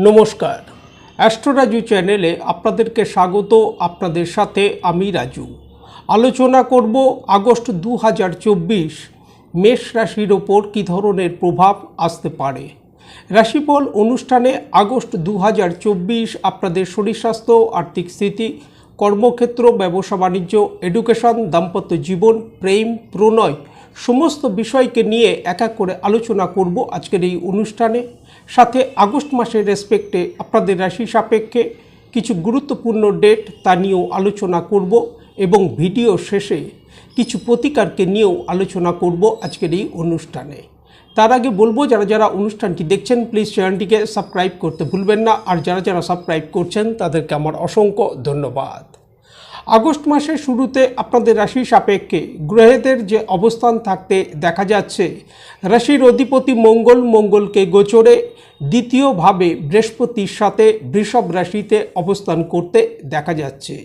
নমস্কার, অ্যাস্ট্রোরাজু চ্যানেলে আপনাদেরকে স্বাগত। আপনাদের সাথে আমি রাজু। আলোচনা করব আগস্ট 2024 মেষ রাশির ওপর কী ধরনের প্রভাব আসতে পারে। রাশিফল অনুষ্ঠানে আগস্ট 2024 আপনাদের শরীর স্বাস্থ্য, আর্থিক স্থিতি, কর্মক্ষেত্র, ব্যবসা বাণিজ্য, এডুকেশন, দাম্পত্য জীবন, প্রেম, প্রণয় সমস্ত বিষয়কে নিয়ে এক এক করে আলোচনা করব আজকের এই অনুষ্ঠানে। সাথে আগস্ট মাসের রেসপেক্টে আপনাদের রাশি সাপেক্ষে কিছু গুরুত্বপূর্ণ ডেট তা নিয়েও আলোচনা করব এবং ভিডিও শেষে কিছু প্রতিকারকে নিয়েও আলোচনা করব আজকের এই অনুষ্ঠানে। তার আগে বলবো, যারা যারা অনুষ্ঠানটি দেখছেন প্লিজ চ্যানেলটিকে সাবস্ক্রাইব করতে ভুলবেন না, আর যারা যারা সাবস্ক্রাইব করছেন তাদেরকে আমার অসংখ্য ধন্যবাদ। আগস্ট মাসের শুরুতে আপনাদের রাশি সাপেক্ষে গ্রহেদের যে অবস্থান থাকতে দেখা যাচ্ছে, রাশির অধিপতি মঙ্গলকে গোচরে দ্বিতীয়ভাবে বৃহস্পতির সাথে বৃষভ রাশিতে অবস্থান করতে দেখা যাচ্ছে।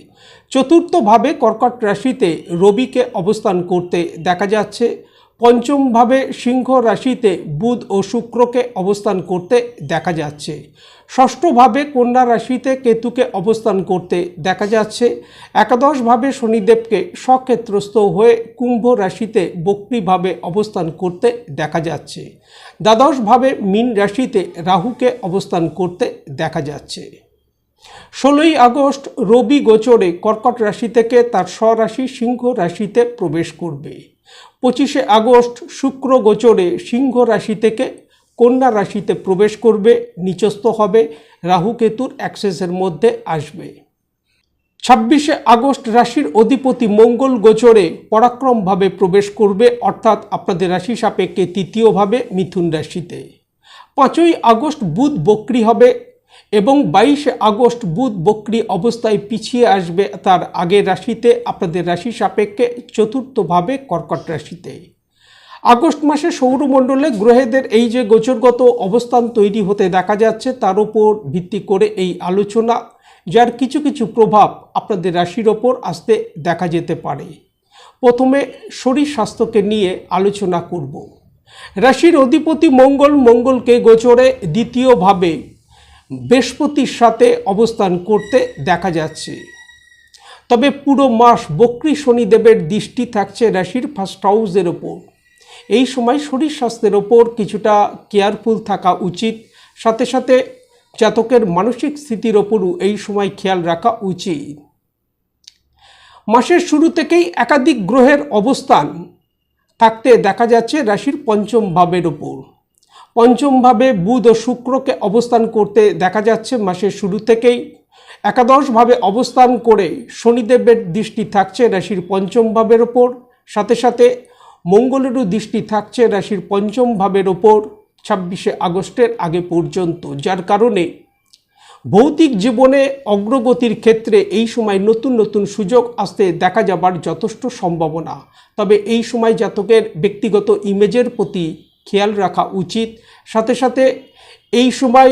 চতুর্থভাবে কর্কট রাশিতে রবিকে অবস্থান করতে দেখা যাচ্ছে। পঞ্চমভাবে সিংহ রাশিতে বুধ ও শুক্রকে অবস্থান করতে দেখা যাচ্ছে। ষষ্ঠভাবে কন্যা রাশিতে কেতুকে অবস্থান করতে দেখা যাচ্ছে। একাদশভাবে শনিদেবকে স্বক্ষেত্রস্থ হয়ে কুম্ভ রাশিতে বক্রীভাবে অবস্থান করতে দেখা যাচ্ছে। দ্বাদশভাবে মীন রাশিতে রাহুকে অবস্থান করতে দেখা যাচ্ছে। 16ই আগস্ট রবি গোচরে কর্কট রাশি থেকে তার স্বরাশি সিংহ রাশিতে প্রবেশ করবে। 25শে আগস্ট শুক্র গোচরে সিংহ রাশি থেকে কন্যা রাশিতে প্রবেশ করবে, নিচস্থ হবে, রাহু কেতুর অ্যাক্সেসের মধ্যে আসবে। 26শে আগস্ট রাশির অধিপতি মঙ্গল গোচরে পরাক্রমভাবে প্রবেশ করবে, অর্থাৎ আপনাদের রাশি সাপেক্ষে তৃতীয়ভাবে মিথুন রাশিতে। 5ই আগস্ট বুধ বক্রী হবে এবং 22শে আগস্ট বুধ বক্রী অবস্থায় পিছিয়ে আসবে তার আগের রাশিতে, আপনাদের রাশি সাপেক্ষে চতুর্থভাবে কর্কট রাশিতে। আগস্ট মাসে সৌরমণ্ডলে গ্রহেদের এই যে গোচরগত অবস্থান তৈরি হতে দেখা যাচ্ছে, তার উপর ভিত্তি করে এই আলোচনা, যার কিছু কিছু প্রভাব আপনাদের রাশির ওপর আসতে দেখা যেতে পারে। প্রথমে শরীর স্বাস্থ্যকে নিয়ে আলোচনা করব। রাশির অধিপতি মঙ্গলকে গোচরে দ্বিতীয়ভাবে বৃহস্পতির সাথে অবস্থান করতে দেখা যাচ্ছে। তবে পুরো মাস বক্রী শনিদেবের দৃষ্টি থাকছে রাশির ফার্স্ট হাউসের ওপর। এই সময় শরীর স্বাস্থ্যের ওপর কিছুটা কেয়ারফুল থাকা উচিত। সাথে সাথে জাতকের মানসিক স্থিতির ওপরও এই সময় খেয়াল রাখা উচিত। মাসের শুরু থেকেই একাধিক গ্রহের অবস্থান থাকতে দেখা যাচ্ছে রাশির পঞ্চম ভাবের ওপর। পঞ্চমভাবে বুধ ও শুক্রকে অবস্থান করতে দেখা যাচ্ছে মাসের শুরু থেকেই। একাদশভাবে অবস্থান করে শনিদেবের দৃষ্টি থাকছে রাশির পঞ্চম ভাবের ওপর। সাথে সাথে মঙ্গলেরও দৃষ্টি থাকছে রাশির পঞ্চম ভাবের ওপর 26শে আগস্টের আগে পর্যন্ত, যার কারণে ভৌতিক জীবনে অগ্রগতির ক্ষেত্রে এই সময় নতুন নতুন সুযোগ আসতে দেখা যাবার যথেষ্ট সম্ভাবনা। তবে এই সময় জাতকের ব্যক্তিগত ইমেজের প্রতি খেয়াল রাখা উচিত। সাথে সাথে এই সময়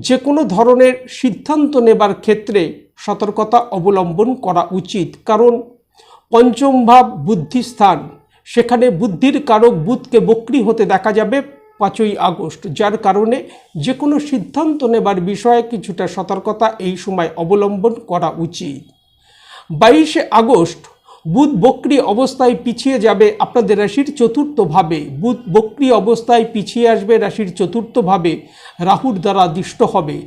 যে কোনো ধরনের সিদ্ধান্ত নেবার ক্ষেত্রে সতর্কতা অবলম্বন করা উচিত, কারণ পঞ্চম ভাব বুদ্ধিস্থান, সেখানে বুদ্ধির কারক বুধকে বক্রী হতে দেখা যাবে 5ই আগস্ট, যার কারণে যে কোনো সিদ্ধান্ত নেবার বিষয়ে কিছুটা সতর্কতা এই সময় অবলম্বন করা উচিত। 22শে আগস্ট বুধ বক্রী অবস্থায় পিছিয়ে যাবে আপনাদের রাশির চতুর্থভাবে। বুধ বক্রী অবস্থায় পিছিয়ে আসবে রাশির চতুর্থভাবে, রাহুর দ্বারা দৃষ্ট হবে।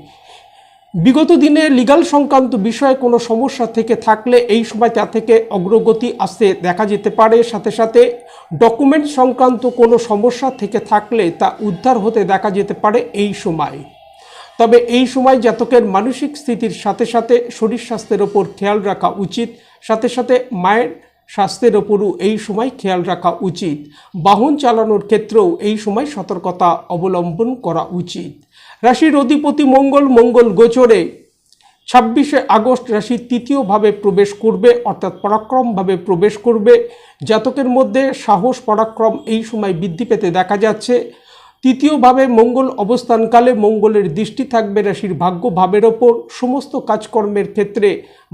বিগত দিনে লিগাল সংক্রান্ত বিষয়ে কোনো সমস্যা থেকে থাকলে এই সময় তা থেকে অগ্রগতি আসতে দেখা যেতে পারে। সাথে সাথে ডকুমেন্ট সংক্রান্ত কোনো সমস্যা থেকে থাকলে তা উদ্ধার হতে দেখা যেতে পারে এই সময়। তবে এই সময় জাতকের মানসিক স্থিতির সাথে সাথে শরীর স্বাস্থ্যের ওপর খেয়াল রাখা উচিত। সাথে সাথে মায়ের স্বাস্থ্যের ওপরও এই সময় খেয়াল রাখা উচিত। বাহন চালানোর ক্ষেত্রেও এই সময় সতর্কতা অবলম্বন করা উচিত। রাশির অধিপতি মঙ্গল গোচরে 26শে আগস্ট রাশির তৃতীয়ভাবে প্রবেশ করবে, অর্থাৎ পরাক্রমভাবে প্রবেশ করবে। জাতকের মধ্যে সাহস পরাক্রম এই সময় বৃদ্ধি পেতে দেখা যাচ্ছে। তৃতীয়ভাবে মঙ্গল অবস্থানকালে মঙ্গলের দৃষ্টি থাকবে রাশির ভাগ্য ভাবের ওপর। সমস্ত কাজকর্মের ক্ষেত্রে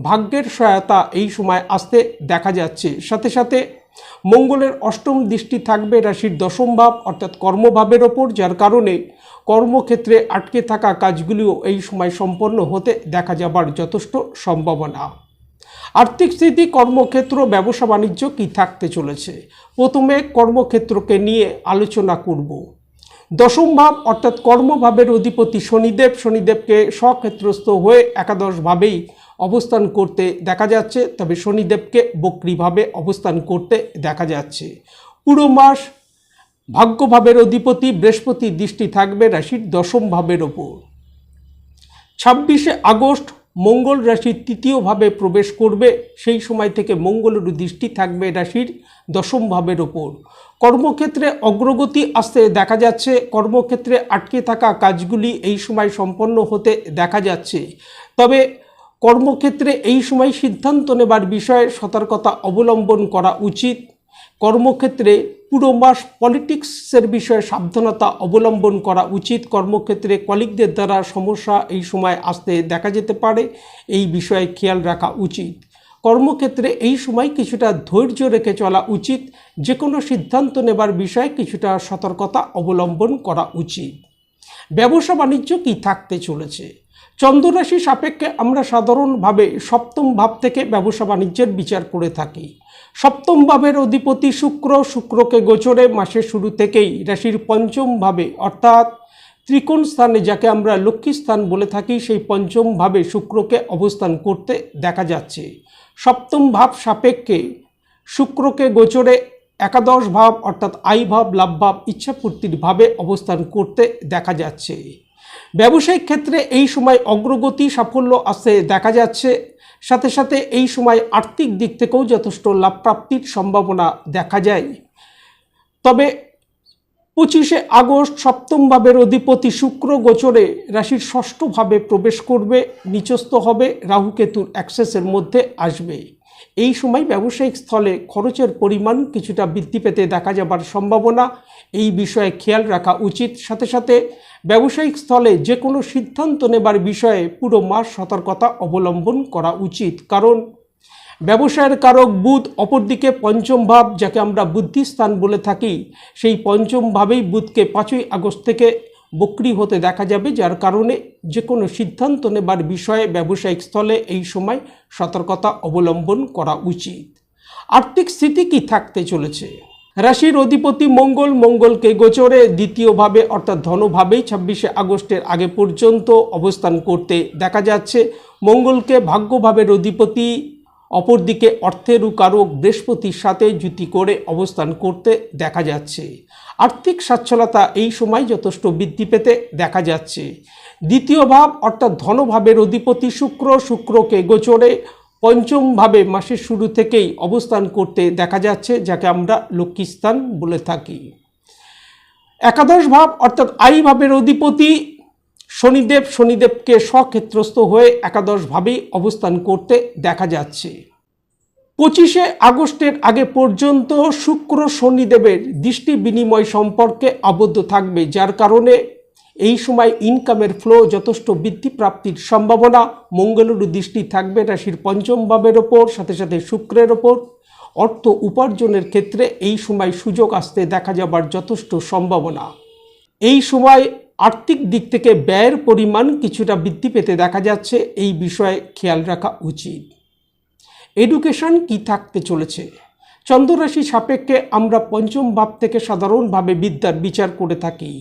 ভাগ্যের সহায়তা এই সময় আসতে দেখা যাচ্ছে। সাথে সাথে মঙ্গলের অষ্টম দৃষ্টি থাকবে রাশির দশম ভাব অর্থাৎ কর্মভাবের ওপর, যার কারণে কর্মক্ষেত্রে আটকে থাকা কাজগুলিও এই সময় সম্পন্ন হতে দেখা যাবার যথেষ্ট সম্ভাবনা। আর্থিক স্থিতি, কর্মক্ষেত্র, ব্যবসা বাণিজ্য কী থাকতে চলেছে? প্রথমে কর্মক্ষেত্রকে নিয়ে আলোচনা করব। দশম ভাব অর্থাৎ কর্মভাবের অধিপতি শনিদেবকে স্বক্ষেত্রস্থ হয়ে একাদশভাবেই অবস্থান করতে দেখা যাচ্ছে, তবে শনিদেবকে বক্রীভাবে অবস্থান করতে দেখা যাচ্ছে। পুরো মাস ভাগ্যভাবের অধিপতি বৃহস্পতির দৃষ্টি থাকবে রাশির দশম ভাবের ওপর। 26শে আগস্ট মঙ্গল রাশির তৃতীয় ভাবে প্রবেশ করবে, সেই সময় থেকে মঙ্গলের দৃষ্টি থাকবে রাশির দশম ভাবের ওপর। কর্মক্ষেত্রে অগ্রগতি আসতে দেখা যাচ্ছে, কর্মক্ষেত্রে আটকে থাকা কাজগুলি এই সময় সম্পন্ন হতে দেখা যাচ্ছে, তবে কর্মক্ষেত্রে এই সময় সিদ্ধান্ত নেবার বিষয়ে সতর্কতা অবলম্বন করা উচিত। কর্মক্ষেত্রে পুরো মাস পলিটিক্সের বিষয়ে সাবধানতা অবলম্বন করা উচিত। কর্মক্ষেত্রে কলিগদের দ্বারা সমস্যা এই সময় আসতে দেখা যেতে পারে, এই বিষয়ে খেয়াল রাখা উচিত। কর্মক্ষেত্রে এই সময় কিছুটা ধৈর্য রেখে চলা উচিত, যে কোনো সিদ্ধান্ত নেবার বিষয়ে কিছুটা সতর্কতা অবলম্বন করা উচিত। ব্যবসা বাণিজ্য কী থাকতে চলেছে? চন্দ্ররাশি সাপেক্ষে আমরা সাধারণভাবে সপ্তম ভাব থেকে ব্যবসা বাণিজ্যের বিচার করে থাকি। সপ্তম ভাবের অধিপতি শুক্রকে গোচরে মাসের শুরু থেকেই রাশির পঞ্চম ভাবে অর্থাৎ ত্রিকোণ স্থানে, যাকে আমরা লক্ষ্মী স্থান বলে থাকি, সেই পঞ্চম ভাবে শুক্রকে অবস্থান করতে দেখা যাচ্ছে। সপ্তম ভাব সাপেক্ষে শুক্রকে গোচরে একাদশ ভাব অর্থাৎ আয় ভাব, লাভ ভাব, ইচ্ছাপূর্তির ভাবে অবস্থান করতে দেখা যাচ্ছে। ব্যবসায়িক ক্ষেত্রে এই সময় অগ্রগতি, সাফল্য আসতে দেখা যাচ্ছে, সাথে সাথে এই সময় আর্থিক দিক থেকেও যথেষ্ট লাভ প্রাপ্তির সম্ভাবনা দেখা যায়। তবে 25শে আগস্ট সপ্তম ভাবের অধিপতি শুক্র গোচরে রাশির ষষ্ঠ ভাবে প্রবেশ করবে, নিচস্থ হবে, রাহু কেতুর অ্যাক্সেসের মধ্যে আসবে। এই সময় ব্যবসায়িক স্থলে খরচের পরিমাণ কিছুটা বৃদ্ধি পেতে দেখা যাবার সম্ভাবনা, এই বিষয়ে খেয়াল রাখা উচিত। সাথে সাথে ব্যবসায়িক স্থলে যে কোনো সিদ্ধান্ত নেবার বিষয়ে পুরো মাস সতর্কতা অবলম্বন করা উচিত, কারণ ব্যবসায়ের কারক বুধ, অপরদিকে পঞ্চম ভাব, যাকে আমরা বুদ্ধিস্থান বলে থাকি, সেই পঞ্চম ভাবেই বুধকে 5ই আগস্ট থেকে বক্রী হতে দেখা যাবে, যার কারণে যে কোনো সিদ্ধান্ত নেবার বিষয়ে ব্যবসায়িক স্থলে এই সময় সতর্কতা অবলম্বন করা উচিত। আর্থিক স্থিতি কি থাকতে চলেছে? রাশির অধিপতি মঙ্গলকে গোচরে দ্বিতীয়ভাবে অর্থাৎ ধনভাবেই 26শে আগস্টের আগে পর্যন্ত অবস্থান করতে দেখা যাচ্ছে। মঙ্গলকে ভাগ্যভাবের অধিপতি, অপরদিকে অর্থের কারক বৃহস্পতির সাথে যুতি করে অবস্থান করতে দেখা যাচ্ছে। আর্থিক সচ্ছলতা এই সময় যথেষ্ট বৃদ্ধি পেতে দেখা যাচ্ছে। দ্বিতীয় ভাব অর্থাৎ ধনভাবের অধিপতি শুক্রকে গোচরে পঞ্চম ভাবে মাসের শুরু থেকেই অবস্থান করতে দেখা যাচ্ছে, যাকে আমরা লক্ষ্মীস্থান বলে থাকি। একাদশ ভাব অর্থাৎ আয় ভাবের অধিপতি শনিদেবকে স্বক্ষেত্রস্থ হয়ে একাদশ ভাবেই অবস্থান করতে দেখা যাচ্ছে। 25শে আগস্টের আগে পর্যন্ত শুক্র শনিদেবের দৃষ্টি বিনিময় সম্পর্কে আবদ্ধ থাকবে, যার কারণে এই সময় ইনকামের ফ্লো যথেষ্ট বৃদ্ধি প্রাপ্তির সম্ভাবনা। মঙ্গলের দৃষ্টি থাকবে রাশির পঞ্চম ভাবের ওপর, সাথে সাথে শুক্রের ওপর। অর্থ উপার্জনের ক্ষেত্রে এই সময় সুযোগ আসতে দেখা যাবার যথেষ্ট সম্ভাবনা। এই সময় আর্থিক দিক থেকে ব্যয়ের পরিমাণ কিছুটা বৃদ্ধি পেতে দেখা যাচ্ছে, এই বিষয়ে খেয়াল রাখা উচিত। এডুকেশন কি থাকতে চলেছে? চন্দ্ররাশি সাপেক্ষে আমরা পঞ্চম ভাব থেকে সাধারণভাবে বিদ্যার বিচার করে থাকি।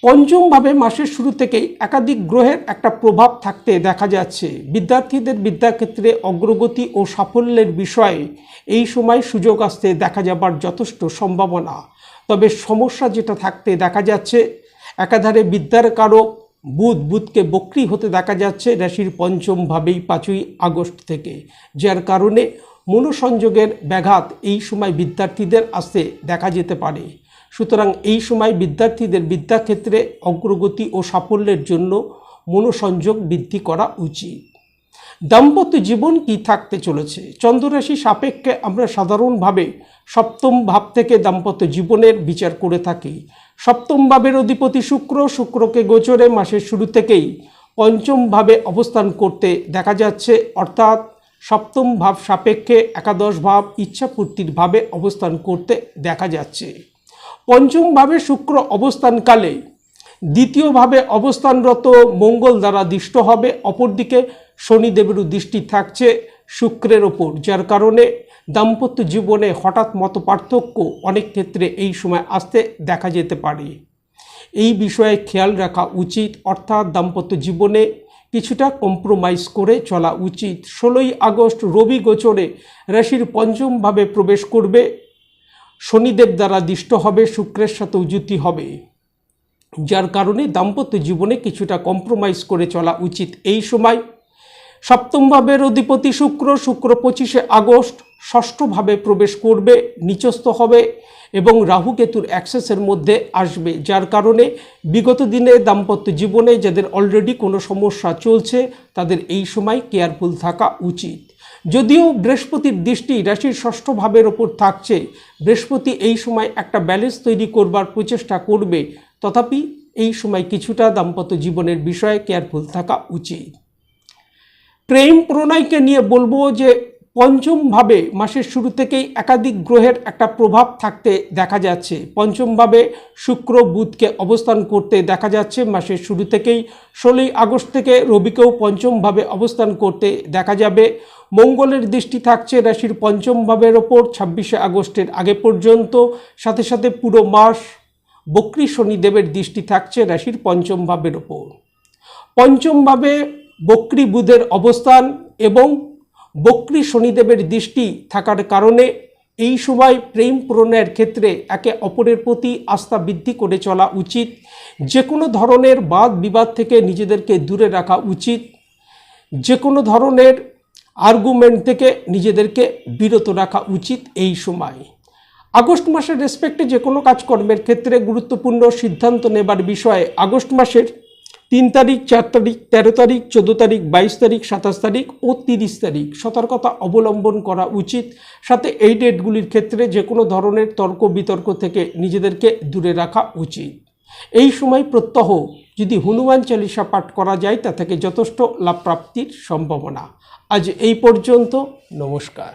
পঞ্চম ভাবে মাসের শুরু থেকেই একাধিক গ্রহের একটা প্রভাব থাকতে দেখা যাচ্ছে। বিদ্যার্থীদের বিদ্যাক্ষেত্রে অগ্রগতি ও সাফল্যের বিষয়ে এই সময় সুযোগ আসতে দেখা যাবার যথেষ্ট সম্ভাবনা। তবে সমস্যা যেটা থাকতে দেখা যাচ্ছে, একাধারে বিদ্যার কারক বুধকে বক্রী হতে দেখা যাচ্ছে রাশির পঞ্চম ভাবেই 5ই আগস্ট থেকে, যার কারণে মনোসংযোগের ব্যাঘাত এই সময় বিদ্যার্থীদের আসতে দেখা যেতে পারে। সুতরাং এই সময় বিদ্যার্থীদের বিদ্যাক্ষেত্রে অগ্রগতি ও সাফল্যের জন্য মনোসংযোগ বৃদ্ধি করা উচিত। দাম্পত্য জীবন কি থাকতে চলেছে? চন্দ্ররাশি সাপেক্ষে আমরা সাধারণভাবে সপ্তম ভাব থেকে দাম্পত্য জীবনের বিচার করে থাকি। সপ্তম ভাবের অধিপতি শুক্রকে গোচরে মাসের শুরু থেকেই পঞ্চম ভাবে অবস্থান করতে দেখা যাচ্ছে, অর্থাৎ সপ্তম ভাব সাপেক্ষে একাদশ ভাব ইচ্ছাপূর্তির ভাবে অবস্থান করতে দেখা যাচ্ছে। পঞ্চম ভাবে শুক্র অবস্থানকালে দ্বিতীয়ভাবে অবস্থানরত মঙ্গল দ্বারা দৃষ্ট হবে, অপরদিকে শনিদেবেরও দৃষ্টি থাকছে শুক্রের ওপর, যার কারণে দাম্পত্য জীবনে হঠাৎ মতপার্থক্য অনেক ক্ষেত্রে এই সময় আসতে দেখা যেতে পারে। এই বিষয়ে খেয়াল রাখা উচিত, অর্থাৎ দাম্পত্য জীবনে কিছুটা কম্প্রোমাইজ করে চলা উচিত। 16ই আগস্ট রবি গোচরে রাশির পঞ্চম ভাবে প্রবেশ করবে, শনিদেব দ্বারা দৃষ্ট হবে, শুক্রের সাথেও যুতি হবে, যার কারণে দাম্পত্য জীবনে কিছুটা কম্প্রোমাইজ করে চলা উচিত। এই সময় সপ্তম ভাবের অধিপতি শুক্র 25শে আগস্ট ষষ্ঠভাবে প্রবেশ করবে, নিচস্থ হবে এবং রাহু কেতুর অ্যাক্সেসের মধ্যে আসবে, যার কারণে বিগত দিনে দাম্পত্য জীবনে যাদের অলরেডি কোনো সমস্যা চলছে তাদের এই সময় কেয়ারফুল থাকা উচিত। যদিও বৃহস্পতির দৃষ্টি রাশির ষষ্ঠ ভাবের ওপর থাকছে, বৃহস্পতি এই সময় একটা ব্যালেন্স তৈরি করবার প্রচেষ্টা করবে, তথাপি এই সময় কিছুটা দাম্পত্য জীবনের বিষয়ে কেয়ারফুল থাকা উচিত। প্রেম প্রণয়কে নিয়ে বলবো যে পঞ্চম ভাবে মাসের শুরু থেকেই একাধিক গ্রহের একটা প্রভাব থাকতে দেখা যাচ্ছে। পঞ্চম ভাবে শুক্র বুধকে অবস্থান করতে দেখা যাচ্ছে মাসের শুরু থেকেই। 16ই আগস্ট থেকে রবিকেও পঞ্চম ভাবে অবস্থান করতে দেখা যাবে। মঙ্গলের দৃষ্টি থাকছে রাশির পঞ্চম ভাবের ওপর 26শে আগস্টের আগে পর্যন্ত, সাথে সাথে পুরো মাস বক্রী শনিদেবের দৃষ্টি থাকছে রাশির পঞ্চম ভাবের ওপর। পঞ্চম ভাবে বক্রী বুধের অবস্থান এবং বক্রী শনিদেবের দৃষ্টি থাকার কারণে এই সময় প্রেম প্রণয়ের ক্ষেত্রে একে অপরের প্রতি আস্থা বৃদ্ধি করে চলা উচিত। যে কোনো ধরনের বাদ বিবাদ থেকে নিজেদেরকে দূরে রাখা উচিত, যে কোনো ধরনের আর্গুমেন্ট থেকে নিজেদেরকে বিরত রাখা উচিত এই সময়। আগস্ট মাসের রেসপেক্টে যে কোনো কাজকর্মের ক্ষেত্রে গুরুত্বপূর্ণ সিদ্ধান্ত নেবার বিষয়ে আগস্ট মাসের 3 তারিখ, 4 তারিখ, 13 তারিখ, 14 তারিখ, 22 তারিখ, 27 তারিখ ও 30 তারিখ সতর্কতা অবলম্বন করা উচিত। সাথে এই ডেটগুলির ক্ষেত্রে যে কোনো ধরনের তর্ক বিতর্ক থেকে নিজেদেরকে দূরে রাখা উচিত। এই সময় প্রত্যহ যদি হনুমান চালিসা পাঠ করা যায় তা থেকে যথেষ্ট লাভ প্রাপ্তির সম্ভাবনা। আজ এই পর্যন্ত, নমস্কার।